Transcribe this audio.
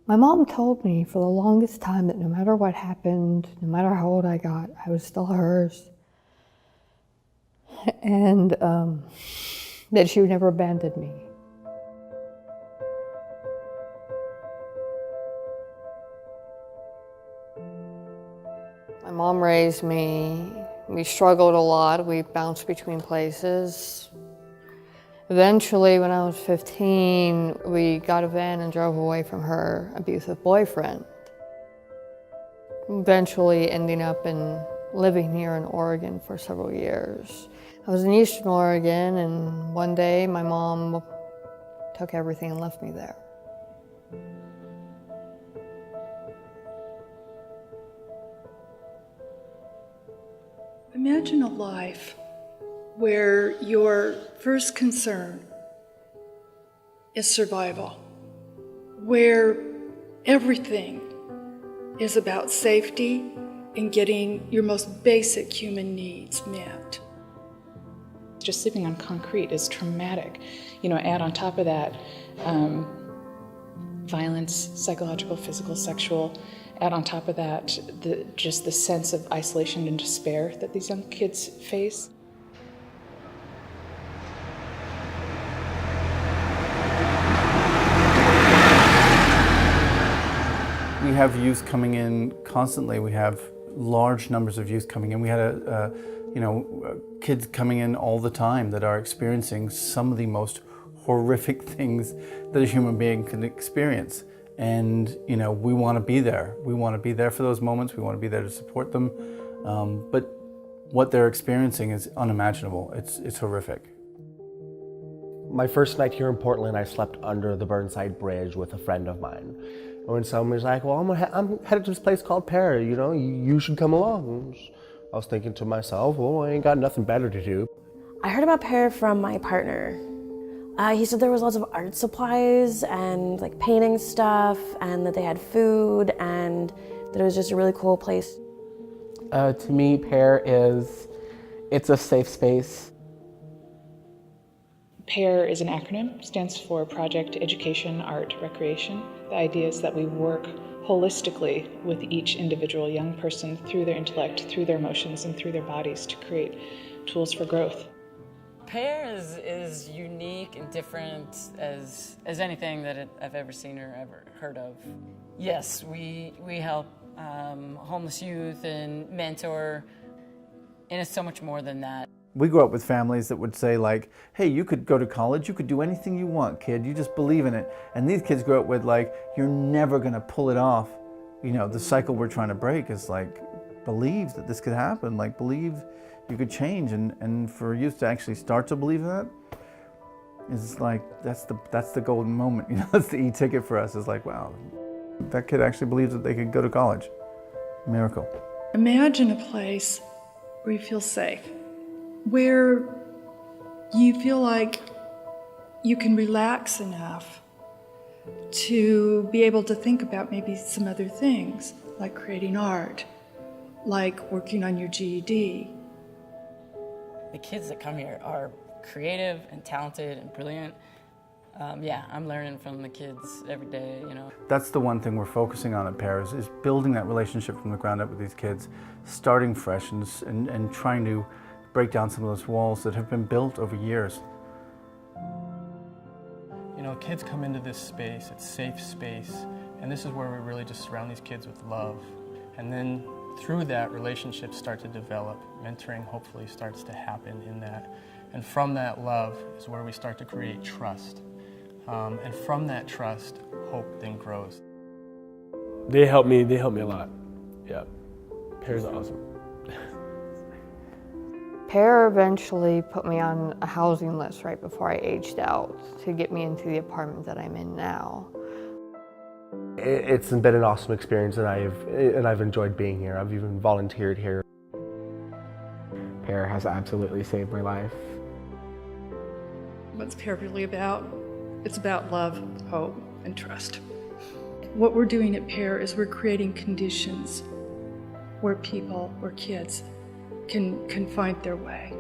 My mom told me for the longest time that no matter what happened, no matter how old I got, I was still hers. And that she would never abandon me. My mom raised me. We struggled a lot. We bounced between places. Eventually, when I was 15, we got a van and drove away from her abusive boyfriend. Eventually ending up in living here in Oregon for several years. I was in Eastern Oregon, and one day my mom took everything and left me there. Imagine a life where your first concern is survival, where everything is about safety and getting your most basic human needs met. Just sleeping on concrete is traumatic. Add on top of that violence, psychological, physical, sexual. Add on top of that just the sense of isolation and despair that these young kids face. We have youth coming in constantly. We have large numbers of youth coming in. We had kids coming in all the time that are experiencing some of the most horrific things that a human being can experience. And we want to be there. We want to be there for those moments. We want to be there to support them. But what they're experiencing is unimaginable. It's horrific. My first night here in Portland, I slept under the Burnside Bridge with a friend of mine. And when someone was like, well, I'm headed to this place called Pear, you should come along. I was thinking to myself, well, I ain't got nothing better to do. I heard about Pear from my partner. He said there was lots of art supplies and like painting stuff, and that they had food, and that it was just a really cool place. To me, Pear it's a safe space. PAIR is an acronym, stands for Project Education, Art, Recreation. The idea is that we work holistically with each individual young person through their intellect, through their emotions, and through their bodies to create tools for growth. PAIR is unique and different as anything that I've ever seen or ever heard of. Yes, we help homeless youth and mentor, and it's so much more than that. We grew up with families that would say like, hey, you could go to college, you could do anything you want, kid, you just believe in it. And these kids grew up with like, you're never gonna pull it off. The cycle we're trying to break is like, believe that this could happen, like believe you could change. And for youth to actually start to believe that is like, that's the golden moment. That's the e-ticket for us. Is like, wow, that kid actually believes that they could go to college. Miracle. Imagine a place where you feel safe, where you feel like you can relax enough to be able to think about maybe some other things, like creating art, like working on your GED. The kids that come here are creative and talented and brilliant. I'm learning from the kids every day, That's the one thing we're focusing on at PAIR is building that relationship from the ground up with these kids, starting fresh and trying to break down some of those walls that have been built over years. Kids come into this space, it's safe space, and this is where we really just surround these kids with love. And then through that, relationships start to develop. Mentoring hopefully starts to happen in that. And from that love is where we start to create trust. And from that trust, hope then grows. They help me a lot. Yeah, PAIR's awesome. PAIR eventually put me on a housing list right before I aged out to get me into the apartment that I'm in now. It's been an awesome experience, and I've enjoyed being here. I've even volunteered here. PAIR has absolutely saved my life. What's PAIR really about? It's about love, hope, and trust. What we're doing at PAIR is we're creating conditions where people, where kids, can find their way.